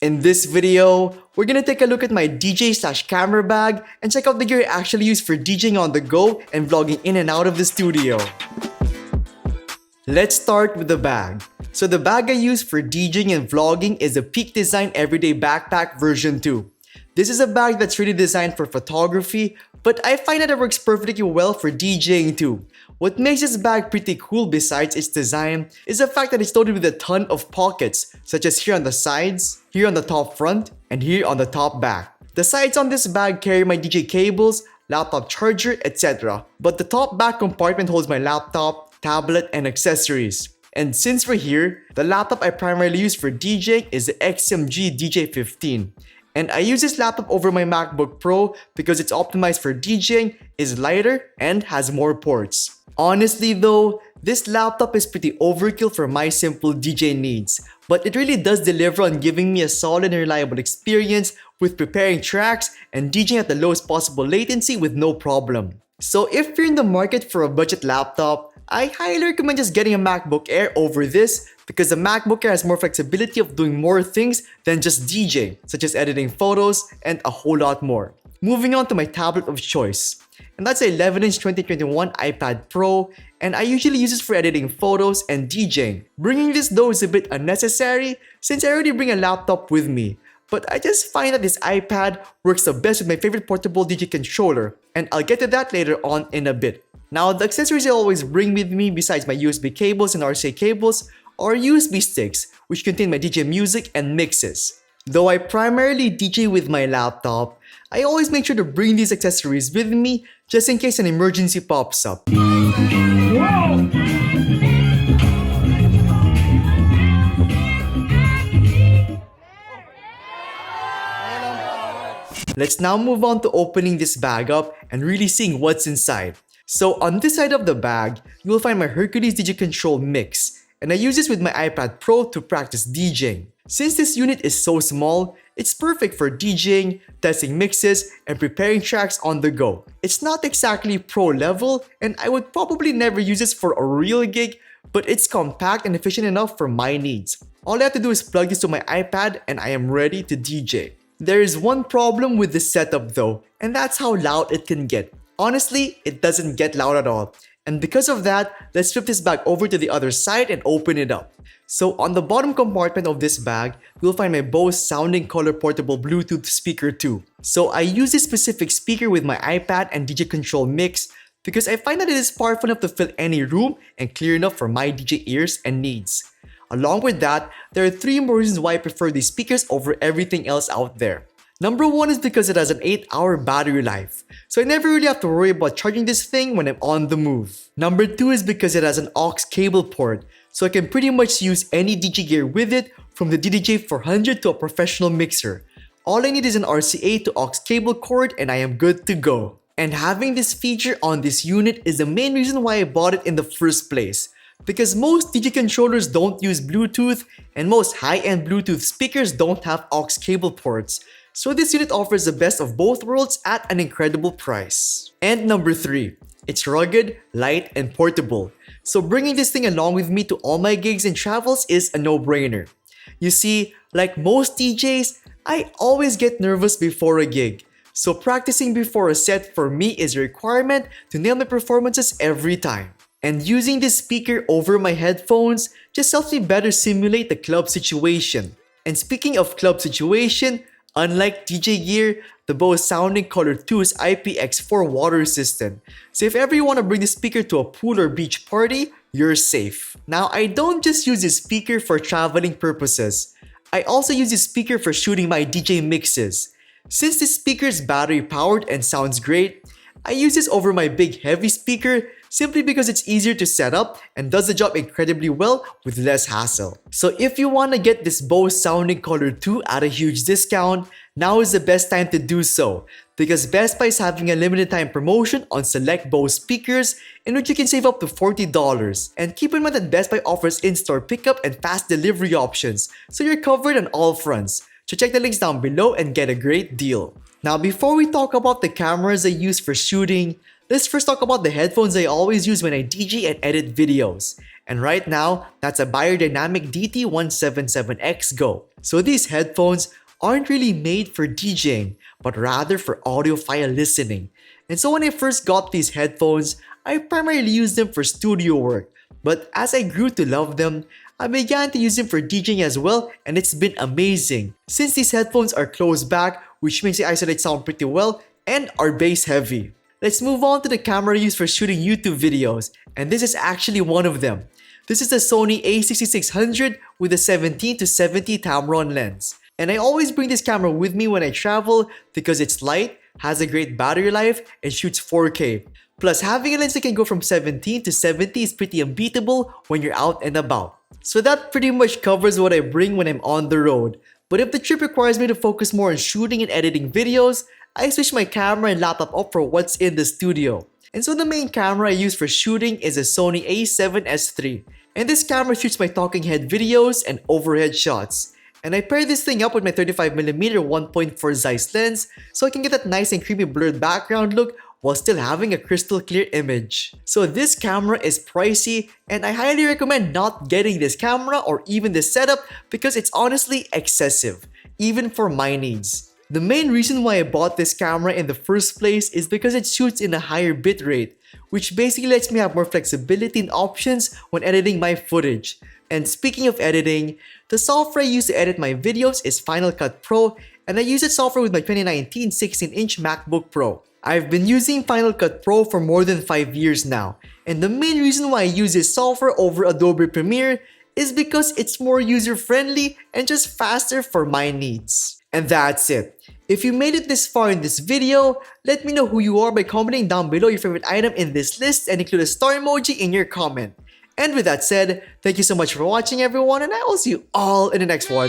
In this video, we're gonna take a look at my DJ/camera bag and check out the gear I actually use for DJing on the go and vlogging in and out of the studio. Let's start with the bag. So the bag I use for DJing and vlogging is a Peak Design Everyday Backpack version 2. This is a bag that's really designed for photography, but I find that it works perfectly well for DJing too. What makes this bag pretty cool besides its design is the fact that it's loaded with a ton of pockets, such as here on the sides, here on the top front, and here on the top back. The sides on this bag carry my DJ cables, laptop charger, etc. But the top back compartment holds my laptop, tablet, and accessories. And since we're here, the laptop I primarily use for DJing is the XMG DJ15. And I use this laptop over my MacBook Pro because it's optimized for DJing, is lighter, and has more ports. Honestly though, this laptop is pretty overkill for my simple DJ needs, but it really does deliver on giving me a solid and reliable experience with preparing tracks and DJing at the lowest possible latency with no problem. So if you're in the market for a budget laptop, I highly recommend just getting a MacBook Air over this because the MacBook Air has more flexibility of doing more things than just DJ, such as editing photos and a whole lot more. Moving on to my tablet of choice. And that's a 11-inch 2021 iPad Pro, and I usually use this for editing photos and DJing. Bringing this though is a bit unnecessary since I already bring a laptop with me. But I just find that this iPad works the best with my favorite portable DJ controller, and I'll get to that later on in a bit. Now, the accessories I always bring with me besides my USB cables and RCA cables are USB sticks, which contain my DJ music and mixes. Though I primarily DJ with my laptop, I always make sure to bring these accessories with me just in case an emergency pops up. Let's now move on to opening this bag up and really seeing what's inside. So on this side of the bag, you will find my Hercules DJ Control Mix, and I use this with my iPad Pro to practice DJing. Since this unit is so small, it's perfect for DJing, testing mixes, and preparing tracks on the go. It's not exactly pro level, and I would probably never use this for a real gig, but it's compact and efficient enough for my needs. All I have to do is plug this to my iPad and I am ready to DJ. There is one problem with this setup though, and that's how loud it can get. Honestly, it doesn't get loud at all. And because of that, let's flip this bag over to the other side and open it up. So on the bottom compartment of this bag, you'll find my Bose SoundLink Color Portable Bluetooth speaker too. So I use this specific speaker with my iPad and DJ Control Mix because I find that it is powerful enough to fill any room and clear enough for my DJ ears and needs. Along with that, there are 3 more reasons why I prefer these speakers over everything else out there. Number 1 is because it has an 8-hour battery life, so I never really have to worry about charging this thing when I'm on the move. Number 2 is because it has an aux cable port, so I can pretty much use any DJ gear with it from the DDJ400 to a professional mixer. All I need is an RCA to aux cable cord and I am good to go. And having this feature on this unit is the main reason why I bought it in the first place. Because most DJ controllers don't use Bluetooth and most high-end Bluetooth speakers don't have aux cable ports. So this unit offers the best of both worlds at an incredible price. And number 3, it's rugged, light, and portable. So bringing this thing along with me to all my gigs and travels is a no-brainer. You see, like most DJs, I always get nervous before a gig. So practicing before a set for me is a requirement to nail my performances every time. And using this speaker over my headphones just helps me better simulate the club situation. And speaking of club situation, unlike DJ gear, the Bose SoundLink Color 2 is IPX4 water resistant. So if ever you want to bring the speaker to a pool or beach party, you're safe. Now I don't just use this speaker for traveling purposes. I also use this speaker for shooting my DJ mixes. Since this speaker is battery powered and sounds great, I use this over my big heavy speaker simply because it's easier to set up and does the job incredibly well with less hassle. So if you want to get this Bose SoundLink Color 2 at a huge discount, now is the best time to do so because Best Buy is having a limited time promotion on select Bose speakers in which you can save up to $40. And keep in mind that Best Buy offers in-store pickup and fast delivery options, so you're covered on all fronts. So check the links down below and get a great deal. Now before we talk about the cameras I use for shooting, let's first talk about the headphones I always use when I DJ and edit videos. And right now, that's a Biodynamic DT177X Go. So these headphones aren't really made for DJing, but rather for audiophile listening. And so when I first got these headphones, I primarily used them for studio work. But as I grew to love them, I began to use them for DJing as well, and it's been amazing. Since these headphones are closed back, which makes the isolate sound pretty well, and are bass heavy. Let's move on to the camera used for shooting YouTube videos, and this is actually one of them. This is the Sony a6600 with a 17-70 Tamron lens. And I always bring this camera with me when I travel because it's light, has a great battery life, and shoots 4K. Plus, having a lens that can go from 17 to 70 is pretty unbeatable when you're out and about. So that pretty much covers what I bring when I'm on the road. But if the trip requires me to focus more on shooting and editing videos, I switch my camera and laptop up for what's in the studio. And so the main camera I use for shooting is a Sony a7S III. And this camera shoots my talking head videos and overhead shots. And I pair this thing up with my 35mm 1.4 Zeiss lens so I can get that nice and creepy blurred background look while still having a crystal clear image. So this camera is pricey, and I highly recommend not getting this camera or even this setup because it's honestly excessive, even for my needs. The main reason why I bought this camera in the first place is because it shoots in a higher bitrate, which basically lets me have more flexibility and options when editing my footage. And speaking of editing, the software I use to edit my videos is Final Cut Pro, and I use that software with my 2019 16-inch MacBook Pro. I've been using Final Cut Pro for more than 5 years now, and the main reason why I use this software over Adobe Premiere is because it's more user-friendly and just faster for my needs. And that's it. If you made it this far in this video, let me know who you are by commenting down below your favorite item in this list and include a star emoji in your comment. And with that said, thank you so much for watching everyone, and I will see you all in the next one.